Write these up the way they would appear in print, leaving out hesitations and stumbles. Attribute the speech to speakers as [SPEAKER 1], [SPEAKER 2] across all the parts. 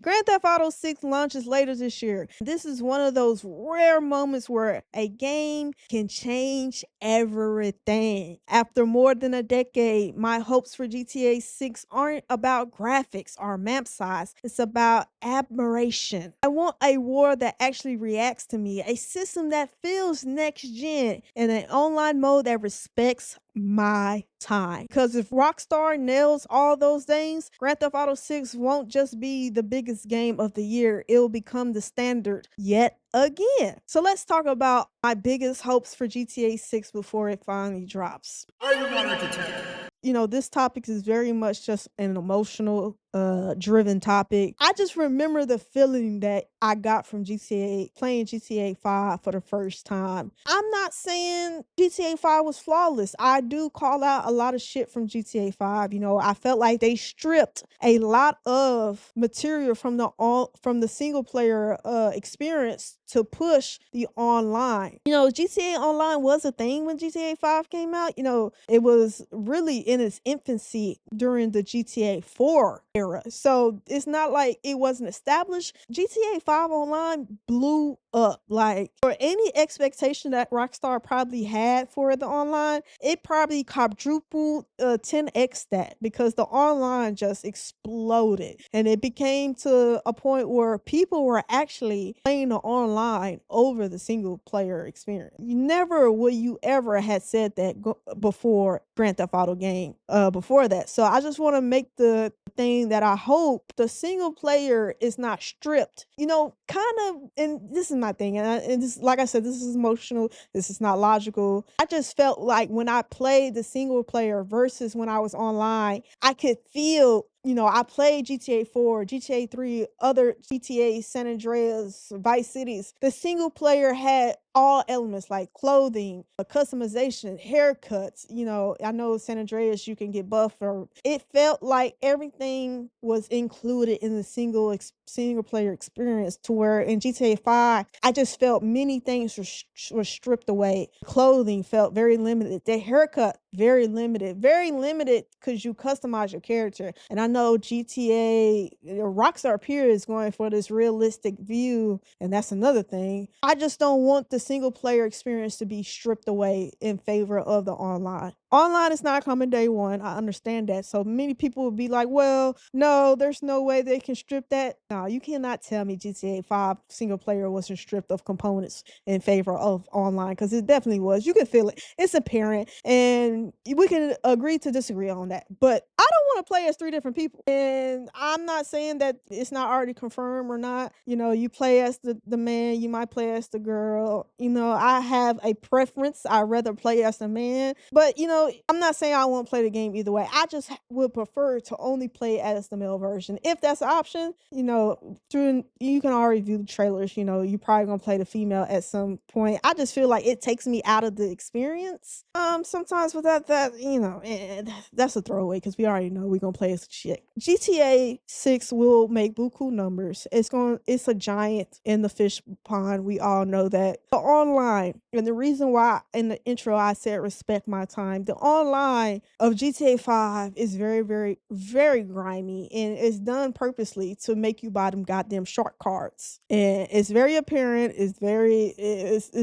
[SPEAKER 1] Grand Theft Auto 6 launches later this year. This is one of those rare moments where a game can change everything. After more than a decade, my hopes for GTA 6 aren't about graphics or map size, it's about admiration. I want a world that actually reacts to me, a system that feels next gen, and an online mode that respects my time. Because if Rockstar nails all those things, Grand Theft Auto 6 won't just be the biggest game of the year, it'll become the standard yet again. So let's talk about my biggest hopes for GTA 6 before it finally drops.
[SPEAKER 2] Are you not entertained?
[SPEAKER 1] This topic is very much just an emotional driven topic. I just remember the feeling that I got from GTA playing GTA 5 for the first time. I'm not saying GTA 5 was flawless. I do call out a lot of shit from GTA 5. I felt like they stripped a lot of material from the single player experience to push the online. GTA Online was a thing when GTA 5 came out. It was really in its infancy during the GTA 4 era. So it's not like it wasn't established. GTA 5 Online blew up. Like, for any expectation that Rockstar probably had for the online, it probably quadrupled 10x that, because the online just exploded and it became to a point where people were actually playing the online over the single player experience. Never would you ever had said that before Grand Theft Auto game before that. So I just want to make the thing that I hope the single player is not stripped. Kind of, and this is my thing, and this, like I said, this is emotional. This is not logical. I just felt like when I played the single player versus when I was online, I could feel. I played GTA 4, GTA 3, other GTA, San Andreas, Vice Cities. The single player had all elements like clothing, customization, haircuts. I know San Andreas you can get buff, or it felt like everything was included in the single player experience, to where in GTA 5 I just felt many things were stripped away. Clothing felt very limited. The haircut very limited, because you customize your character. And I know GTA Rockstar period is going for this realistic view, and that's another thing. I just don't want the single player experience to be stripped away in favor of the online. Online is not coming day one. I understand that. So many people will be like, well, no, there's no way they can strip that. No, you cannot tell me GTA 5 single player wasn't stripped of components in favor of online, because it definitely was. You can feel it. It's apparent. And we can agree to disagree on that. But I don't want to play as three different people. And I'm not saying that it's not already confirmed or not. You play as the man, you might play as the girl. I have a preference. I rather play as the man. But I'm not saying I won't play the game either way. I just would prefer to only play as the male version. If that's an option, through you can already view the trailers. You're probably gonna play the female at some point. I just feel like it takes me out of the experience. Sometimes without that, that's a throwaway, because we already know we're gonna play as a chick. GTA 6 will make buku numbers. It's a giant in the fish pond. We all know that. The online, and the reason why in the intro I said respect my time, the online of GTA 5 is very, very, very grimy, and it's done purposely to make you buy them goddamn shark cards. And it's very apparent, it's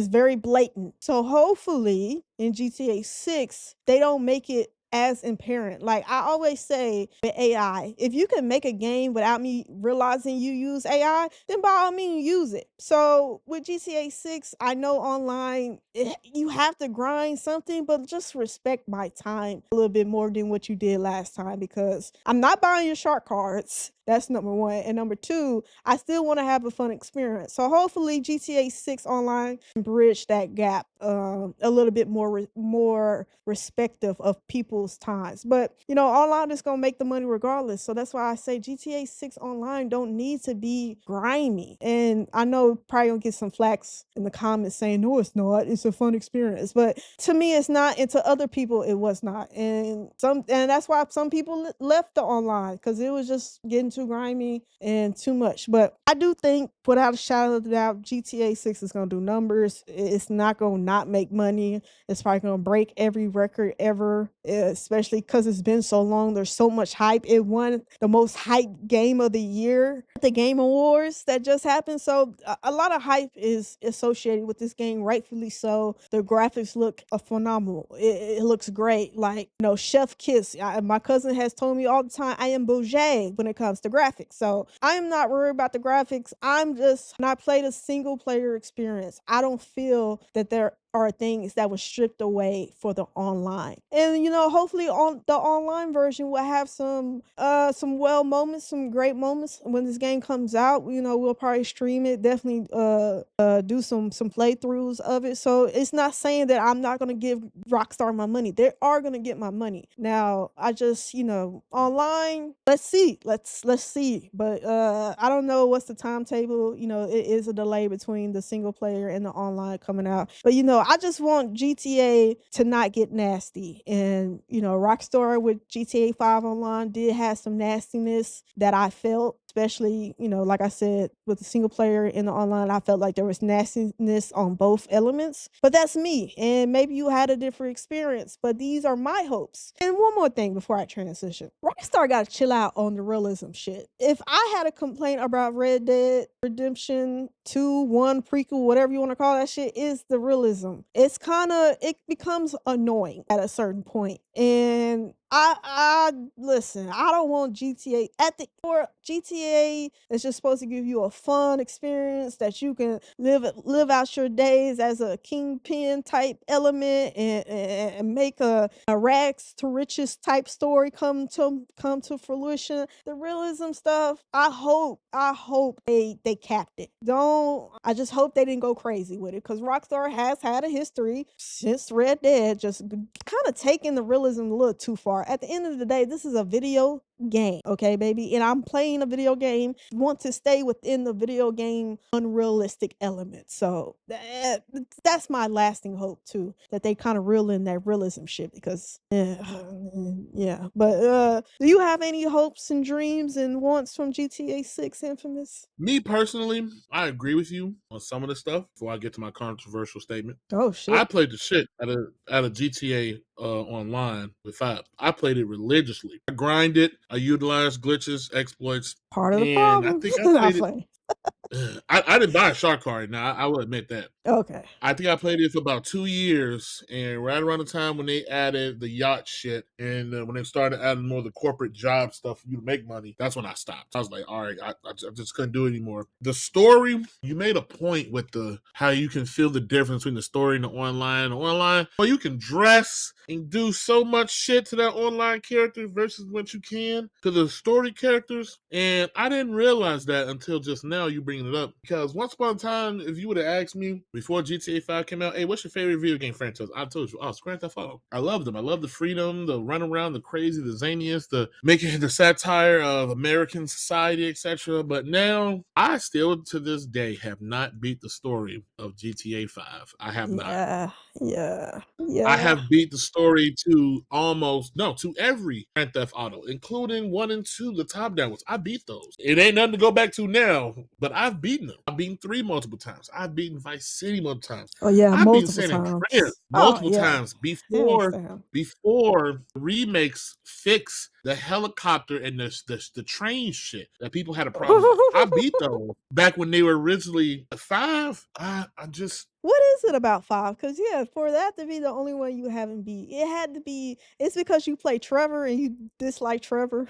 [SPEAKER 1] very blatant. So hopefully in GTA 6, they don't make it as apparent. Like I always say with AI, if you can make a game without me realizing you use AI, then by all means use it. So with GTA 6, I know online you have to grind something, but just respect my time a little bit more than what you did last time, because I'm not buying your shark cards. That's number one. And number two, I still want to have a fun experience. So hopefully GTA 6 online can bridge that gap a little bit more respective of people's times. But online is gonna make the money regardless. So that's why I say GTA 6 online don't need to be grimy. And I know probably gonna get some flax in the comments saying, no, it's not. It's a fun experience. But to me, it's not. And to other people, it was not. And that's why some people left the online, because it was just getting too grimy and too much. But I do think, without a shadow of a doubt, GTA 6 is gonna do numbers. It's not gonna not make money. It's probably gonna break every record ever. especially because it's been so long. There's so much hype. It won the most hyped game of the year at the Game Awards that just happened. So a lot of hype is associated with this game, rightfully so. The graphics look phenomenal. It looks great. Like, chef kiss. My cousin has told me all the time I am bougie when it comes to graphics. So I'm not worried about the graphics. When I played a single player experience, I don't feel that there are things that were stripped away for the online. And hopefully on the online version will have some moments, some great moments when this game comes out. We'll probably stream it, definitely do some playthroughs of it. So it's not saying that I'm not gonna give Rockstar my money. They are gonna get my money. Now I just, online, let's see. Let's see. But I don't know what's the timetable. It is a delay between the single player and the online coming out. But I just want GTA to not get nasty. And Rockstar with GTA 5 online did have some nastiness that I felt, especially, like I said, with the single player and the online, I felt like there was nastiness on both elements. But that's me. And maybe you had a different experience, but these are my hopes. And one more thing before I transition. Rockstar gotta chill out on the realism shit. If I had a complaint about Red Dead Redemption 2, 1, prequel, whatever you want to call that shit, is the realism. It becomes annoying at a certain point. And I listen, I don't want GTA or GTA is just supposed to give you a fun experience that you can live out your days as a kingpin type element and make a rags to riches type story come to fruition. The realism stuff, I hope they capped it. I just hope they didn't go crazy with it, because Rockstar has had a history since Red Dead just kind of taking the realism a little too far. At the end of the day, this is a video game, okay, baby? And I'm playing a video game, want to stay within the video game unrealistic element. So that's my lasting hope too, that they kind of reel in that realism shit, because yeah. But do you have any hopes and dreams and wants from GTA 6 Infamous?
[SPEAKER 2] Me personally, I agree with you on some of the stuff. Before I get to my controversial statement,
[SPEAKER 1] Oh
[SPEAKER 2] I
[SPEAKER 1] shit.
[SPEAKER 2] played the shit out of GTA online with 5. I played it religiously. I grinded. I utilized glitches, exploits,
[SPEAKER 1] Part of the
[SPEAKER 2] and I
[SPEAKER 1] problem.
[SPEAKER 2] think I
[SPEAKER 1] Not
[SPEAKER 2] played it.
[SPEAKER 1] playing.
[SPEAKER 2] I didn't buy a shark card. Now I will admit that.
[SPEAKER 1] Okay.
[SPEAKER 2] I think I played it for about 2 years, and right around the time when they added the yacht shit, and when they started adding more of the corporate job stuff for you to make money, that's when I stopped. I was like, all right, I just couldn't do it anymore. The story, you made a point with how you can feel the difference between the story and the online. The online, well, you can dress and do so much shit to that online character versus what you can to the story characters, and I didn't realize that until just now you bringing it up, because once upon a time, if you would have asked me before GTA 5 came out, hey, what's your favorite video game franchise? I told you, it's Grand Theft Auto. I love them. I love the freedom, the run around, the crazy, the zaniness, the making the satire of American society, etc. But now, I still to this day have not beat the story of GTA 5. I have not.
[SPEAKER 1] Yeah. Yeah.
[SPEAKER 2] I
[SPEAKER 1] Yeah.
[SPEAKER 2] have beat the story to every Grand Theft Auto, including 1 and 2, the top down ones. I beat those. It ain't nothing to go back to now, but I've beaten them. I've beaten 3 multiple times. I've beaten Vice City multiple times.
[SPEAKER 1] Oh yeah,
[SPEAKER 2] I've beaten
[SPEAKER 1] multiple
[SPEAKER 2] San Andreas
[SPEAKER 1] times. Oh
[SPEAKER 2] multiple
[SPEAKER 1] yeah.
[SPEAKER 2] times
[SPEAKER 1] Hands
[SPEAKER 2] before
[SPEAKER 1] down.
[SPEAKER 2] before remakes fix the helicopter and the train shit that people had a problem with. I beat those back when they were originally 5. I just
[SPEAKER 1] What is it about 5? Because yeah, for that to be the only one you haven't beat, it had to be. It's because you play Trevor and you dislike Trevor.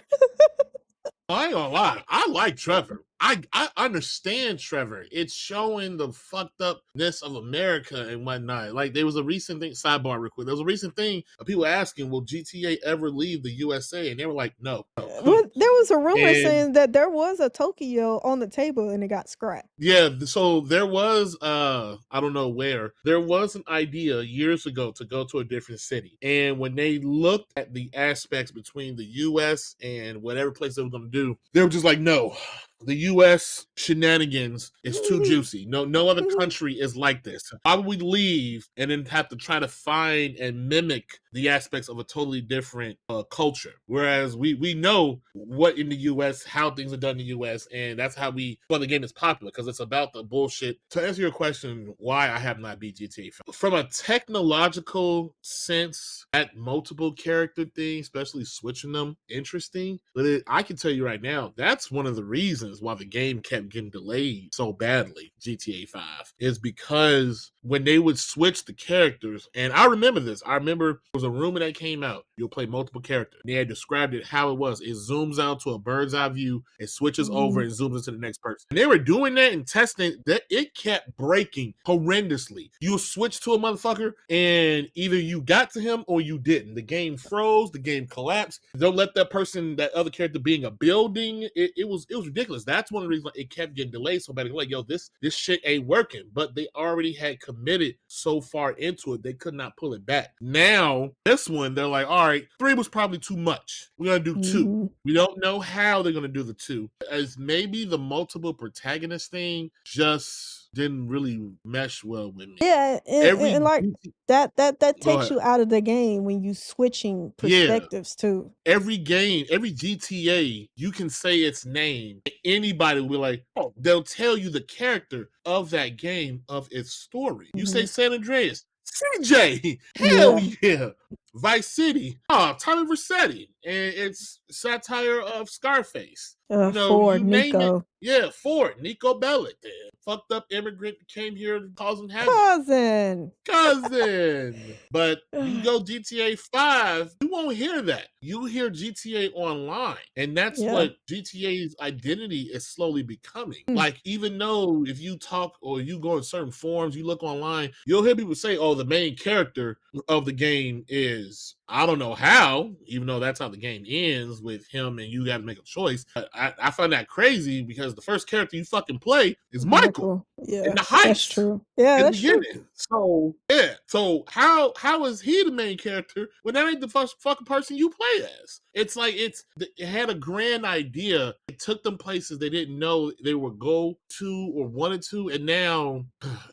[SPEAKER 2] I ain't gonna lie. I like Trevor. I understand Trevor. It's showing the fucked upness of America and whatnot. Like, there was a recent thing, sidebar real quick. There was a recent thing of people asking, will GTA ever leave the USA? And they were like, no.
[SPEAKER 1] Well, there was a rumor
[SPEAKER 2] And
[SPEAKER 1] saying that there was a Tokyo on the table and it got scrapped.
[SPEAKER 2] yeah, so there was I don't know where. There was an idea years ago to go to a different city. And when they looked at the aspects between the US and whatever place they were gonna do, they were just like, no. the U.S. shenanigans is too juicy. No other country is like this. Why would we leave and then have to try to find and mimic the aspects of a totally different culture? Whereas we know what in the U.S. how things are done in the U.S. and that's how the game is popular because it's about the bullshit. To answer your question, why I have not beat GTA from a technological sense, that multiple character thing, especially switching them, interesting. But I can tell you right now, that's one of the reasons why the game kept getting delayed so badly. GTA 5 is because when they would switch the characters, and I remember this. I remember there was a rumor that came out. You'll play multiple characters. They had described it how it was. It zooms out to a bird's eye view, it switches over and zooms into the next person. And they were doing that and testing that. It kept breaking horrendously. You'll switch to a motherfucker, and either you got to him or you didn't. The game froze. The game collapsed. Don't let that person, that other character, being a building. It was ridiculous. That's one of the reasons it kept getting delayed so bad. Like, yo, this shit ain't working. But they already had committed so far into it, they could not pull it back. Now, this one, they're like, all right, 3 was probably too much. We're going to do 2. We don't know how they're going to do the 2. As maybe the multiple protagonist thing just didn't really mesh well with me.
[SPEAKER 1] Yeah, and
[SPEAKER 2] Every
[SPEAKER 1] like that
[SPEAKER 2] Go
[SPEAKER 1] takes
[SPEAKER 2] ahead.
[SPEAKER 1] you out of the game when you switching
[SPEAKER 2] Yeah.
[SPEAKER 1] perspectives too.
[SPEAKER 2] Every game, every GTA, you can say its name. Anybody will be like, oh, they'll tell you the character of that game, of its story. You say
[SPEAKER 1] Mhm.
[SPEAKER 2] San Andreas, CJ, hell
[SPEAKER 1] Yeah.
[SPEAKER 2] yeah. Vice City, Tommy Vercetti, and it's satire of Scarface. You know,
[SPEAKER 1] For
[SPEAKER 2] you name it.
[SPEAKER 1] Nico.
[SPEAKER 2] Yeah, Ford, Nico Bellic, the fucked up immigrant came here causing havoc.
[SPEAKER 1] Cousin.
[SPEAKER 2] Cousin. But you go GTA 5, you won't hear that. You hear GTA Online. And that's
[SPEAKER 1] Yeah.
[SPEAKER 2] what GTA's identity is slowly becoming.
[SPEAKER 1] Mm.
[SPEAKER 2] Like, even though if you talk or you go in certain forums, you look online, you'll hear people say, oh, the main character of the game is, I don't know how, even though that's how the game ends with him and you got to make a choice. But I find that crazy because the first character you fucking play is Michael
[SPEAKER 1] Michael.
[SPEAKER 2] in
[SPEAKER 1] Yeah,
[SPEAKER 2] the
[SPEAKER 1] that's
[SPEAKER 2] heist
[SPEAKER 1] true. Yeah,
[SPEAKER 2] in the
[SPEAKER 1] that's true.
[SPEAKER 2] beginning. So yeah. So how is he the main character when that ain't the first fucking person you play as? It's like it had a grand idea. It took them places they didn't know they would go to or wanted to, and now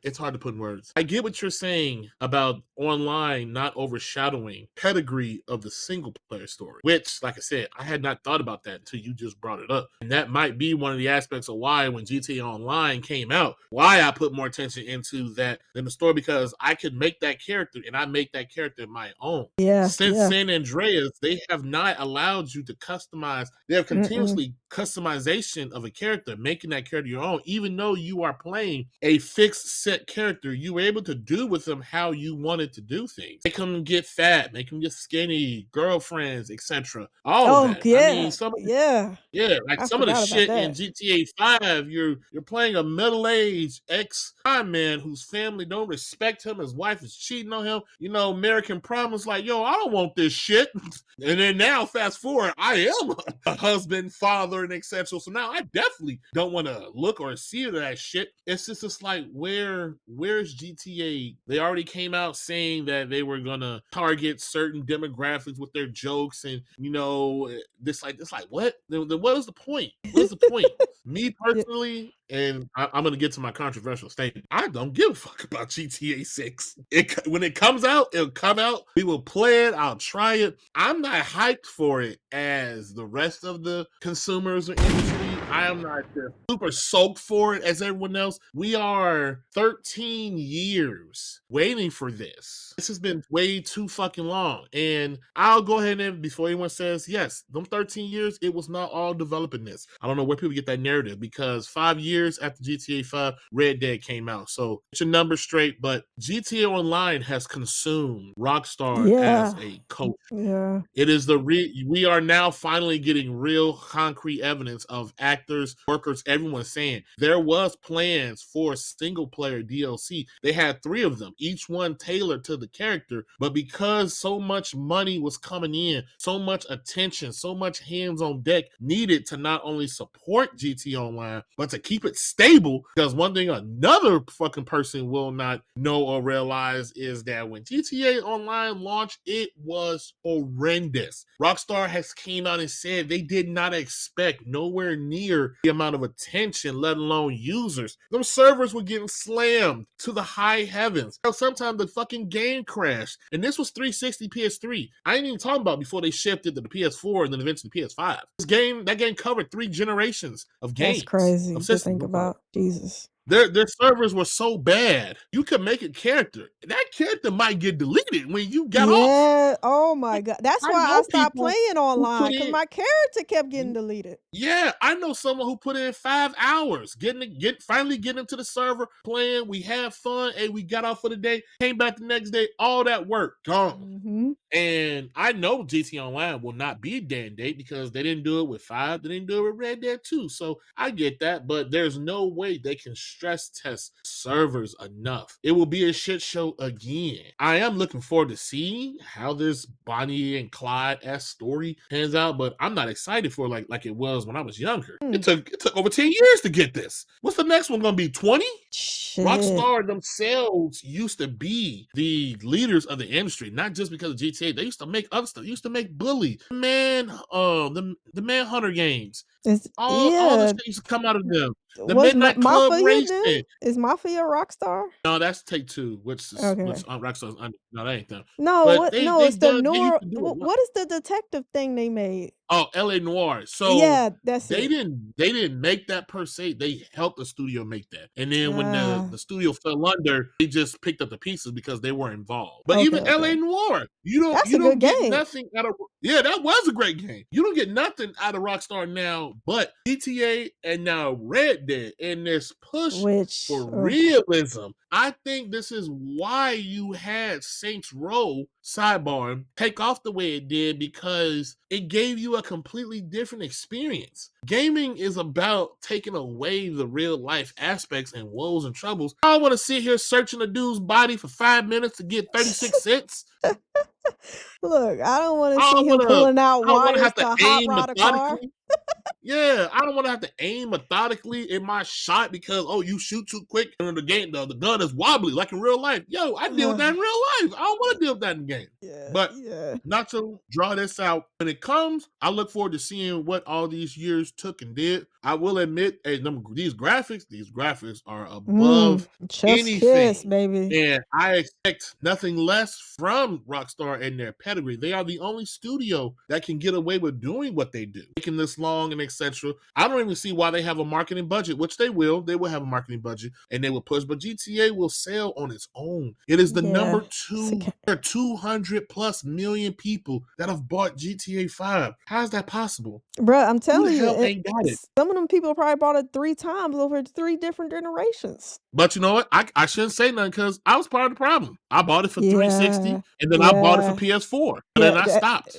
[SPEAKER 2] it's hard to put in words. I get what you're saying about online not overshadowing pedigree of the single player story, which, like I said, I had not thought about that until you just brought it up. And that might be one of the aspects of why when GTA Online came out, why I put more attention into that than the story, because I could make that character and I make that character my own.
[SPEAKER 1] Yeah,
[SPEAKER 2] Since
[SPEAKER 1] yeah.
[SPEAKER 2] San Andreas, they have not allowed you to customize. They have
[SPEAKER 1] Mm-mm.
[SPEAKER 2] continuously customization of a character, making that character your own. Even though you are playing a fixed set character, you were able to do with them how you wanted to do things. Make them get fat, make them get skinny, girlfriends, etc. All of
[SPEAKER 1] Oh,
[SPEAKER 2] that. I mean,
[SPEAKER 1] yeah. Yeah.
[SPEAKER 2] yeah, like
[SPEAKER 1] I
[SPEAKER 2] some of the
[SPEAKER 1] forgot about
[SPEAKER 2] shit in
[SPEAKER 1] that.
[SPEAKER 2] GTA 5, you're playing a middle-aged ex-con man whose family don't respect him, his wife is cheating on him. You know, American Promise, like, yo, I don't want this shit. And then now, fast forward, I am a husband, father, and etc. So now I definitely don't want to look or see that shit. It's like, where's GTA? They already came out saying that they were gonna target certain demographics with their jokes, and you know, this like what? Then what is the point? What is the point? Me
[SPEAKER 1] Yeah.
[SPEAKER 2] personally, and I'm going to get to my controversial statement. I don't give a fuck about GTA 6. When it comes out, it'll come out. We will play it. I'll try it. I'm not hyped for it as the rest of the consumers or industry. I am not super soaked for it as everyone else. We are 13 years waiting for this. This has been way too fucking long. And I'll go ahead and, before anyone says, yes, them 13 years, it was not all developing this. I don't know where people get that narrative, because 5 years after GTA 5, Red Dead came out. So get your numbers straight. But GTA Online has consumed Rockstar as
[SPEAKER 1] Yeah.
[SPEAKER 2] a culture.
[SPEAKER 1] Yeah.
[SPEAKER 2] It is we are now finally getting real concrete evidence of actors, workers, everyone saying there was plans for single player DLC. They had 3 of them, each one tailored to the character, but because so much money was coming in, so much attention, so much hands on deck needed to not only support GT Online, but to keep it stable, because one thing another fucking person will not know or realize is that when GTA Online launched, it was horrendous. Rockstar has came out and said they did not expect nowhere near near the amount of attention, let alone users. Those servers were getting slammed to the high heavens. Sometimes the fucking game crashed. And this was 360 PS3. I ain't even talking about before they shifted to the PS4 and then eventually PS5. That game covered 3 generations of
[SPEAKER 1] That's
[SPEAKER 2] games, of
[SPEAKER 1] crazy to
[SPEAKER 2] systems.
[SPEAKER 1] think
[SPEAKER 2] I'm sorry.
[SPEAKER 1] about. Jesus.
[SPEAKER 2] Their servers were so bad, you could make a character. That character might get deleted when you got off.
[SPEAKER 1] Yeah. Oh my god. That's
[SPEAKER 2] I
[SPEAKER 1] why I
[SPEAKER 2] know
[SPEAKER 1] stopped
[SPEAKER 2] people
[SPEAKER 1] playing
[SPEAKER 2] who
[SPEAKER 1] online
[SPEAKER 2] put
[SPEAKER 1] because
[SPEAKER 2] in,
[SPEAKER 1] my character kept getting deleted.
[SPEAKER 2] yeah, I know someone who put in 5 hours finally getting into the server, playing. We had fun, and we got off for the day, came back the next day, all that work gone.
[SPEAKER 1] Mm-hmm.
[SPEAKER 2] And I know GT Online will not be day and date because they didn't do it with 5, they didn't do it with Red Dead 2. So I get that, but there's no way they can stress test servers enough. It will be a shit show again. I am looking forward to seeing how this Bonnie and Clyde-esque story pans out, but I'm not excited for like it was when I was younger.
[SPEAKER 1] Mm.
[SPEAKER 2] It took over 10 years to get this. What's the next one gonna be? 20?
[SPEAKER 1] Shit.
[SPEAKER 2] Rockstar themselves used to be the leaders of the industry, not just because of GTA. They used to make other stuff. They used to make Bully, the Manhunter games.
[SPEAKER 1] It's
[SPEAKER 2] All the
[SPEAKER 1] yeah.
[SPEAKER 2] shit used to come out of them. The
[SPEAKER 1] Was
[SPEAKER 2] Midnight Club
[SPEAKER 1] Mafia then?
[SPEAKER 2] Racing.
[SPEAKER 1] Is Mafia Rockstar?
[SPEAKER 2] No, that's Take Two, which
[SPEAKER 1] Okay.
[SPEAKER 2] Rockstar's under. No, that ain't them.
[SPEAKER 1] No,
[SPEAKER 2] But
[SPEAKER 1] what? No, it's the
[SPEAKER 2] they used
[SPEAKER 1] Nor.
[SPEAKER 2] to do a lot.
[SPEAKER 1] What is the detective thing they made?
[SPEAKER 2] Oh, LA Noir. So
[SPEAKER 1] Yeah, that's it.
[SPEAKER 2] they didn't make that per se. They helped the studio make that. And then when
[SPEAKER 1] Ah,
[SPEAKER 2] the studio fell under, they just picked up the pieces because they were involved. But
[SPEAKER 1] okay,
[SPEAKER 2] even
[SPEAKER 1] okay.
[SPEAKER 2] LA Noir,
[SPEAKER 1] That's
[SPEAKER 2] you
[SPEAKER 1] a good
[SPEAKER 2] don't get
[SPEAKER 1] game.
[SPEAKER 2] nothing out of. Yeah, that was a great game. You don't get nothing out of Rockstar now but GTA and now Red Dead and this push
[SPEAKER 1] Which,
[SPEAKER 2] for
[SPEAKER 1] ugh.
[SPEAKER 2] realism. I think this is why you had Saints Row sidebar take off the way it did, because it gave you a completely different experience. Gaming is about taking away the real life aspects and woes and troubles. I don't want to sit here searching a dude's body for 5 minutes to get 36 cents.
[SPEAKER 1] Look, I don't want to
[SPEAKER 2] I
[SPEAKER 1] see
[SPEAKER 2] don't
[SPEAKER 1] him
[SPEAKER 2] want to.
[SPEAKER 1] pulling out
[SPEAKER 2] I don't want to
[SPEAKER 1] wires
[SPEAKER 2] have to
[SPEAKER 1] to hot
[SPEAKER 2] aim
[SPEAKER 1] rod a car.
[SPEAKER 2] methodically. Yeah, I don't want to have to aim methodically in my shot because you shoot too quick and the gun is wobbly like in real life. Yo, I deal with that in real life. I don't want to deal with that in the game.
[SPEAKER 1] Yeah,
[SPEAKER 2] But
[SPEAKER 1] yeah.
[SPEAKER 2] not to draw this out, when it comes, I look forward to seeing what all these years took and did. I will admit, hey, these graphics are above
[SPEAKER 1] Chef's kiss,
[SPEAKER 2] anything.
[SPEAKER 1] baby.
[SPEAKER 2] And I expect nothing less from Rockstar and their pedigree. They are the only studio that can get away with doing what they do, making this long and etc. I don't even see why they have a marketing budget, which they will. They will have a marketing budget and they will push, but GTA will sell on its own. It is the
[SPEAKER 1] Yeah.
[SPEAKER 2] number 2. There are 200 plus million people that have bought GTA 5. How is that possible?
[SPEAKER 1] Bruh, I'm
[SPEAKER 2] Who the
[SPEAKER 1] telling you,
[SPEAKER 2] hell ain't got it?
[SPEAKER 1] some of them people probably bought it 3 times over 3 different generations.
[SPEAKER 2] But you know what? I shouldn't say nothing because I was part of the problem. I bought it for 360
[SPEAKER 1] Yeah,
[SPEAKER 2] and then I bought it for
[SPEAKER 1] yeah,
[SPEAKER 2] PS4 and then
[SPEAKER 1] yeah,
[SPEAKER 2] I stopped.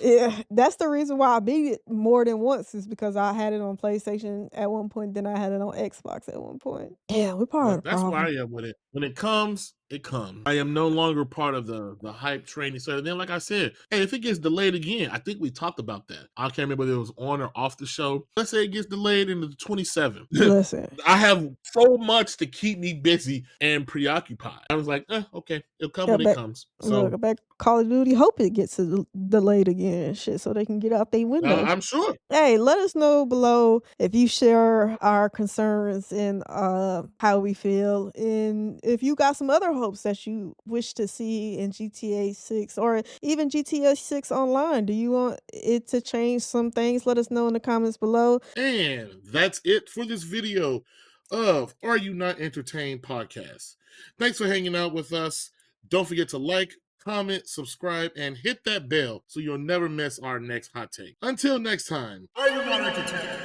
[SPEAKER 1] that's the reason why I beat it more than once is because I had it on PlayStation at one point, then I had it on Xbox at one point. Yeah, we're part of
[SPEAKER 2] But
[SPEAKER 1] the
[SPEAKER 2] that's where
[SPEAKER 1] problem.
[SPEAKER 2] I am with it. When it comes, it comes. I am no longer part of the hype training. So then, like I said, hey, if it gets delayed again, I think we talked about that. I can't remember whether it was on or off the show. Let's say it gets delayed into the 27th.
[SPEAKER 1] Listen,
[SPEAKER 2] I have so much to keep me busy and preoccupied. I was like, okay, it'll come
[SPEAKER 1] I
[SPEAKER 2] when it
[SPEAKER 1] bet
[SPEAKER 2] comes.
[SPEAKER 1] look, I
[SPEAKER 2] So
[SPEAKER 1] bet Call of Duty hope it gets delayed again and shit so they can get out their window.
[SPEAKER 2] I'm sure.
[SPEAKER 1] Hey, let us know below if you share our concerns and how we feel, and if you got some other hopes that you wish to see in GTA 6 or even GTA 6 online. Do you want it to change some things? Let us know in the comments below.
[SPEAKER 2] And that's it for this video of Are You Not Entertained podcast. Thanks for hanging out with us. Don't forget to like, comment, subscribe, and hit that bell so you'll never miss our next hot take. Until next time, are you not entertained?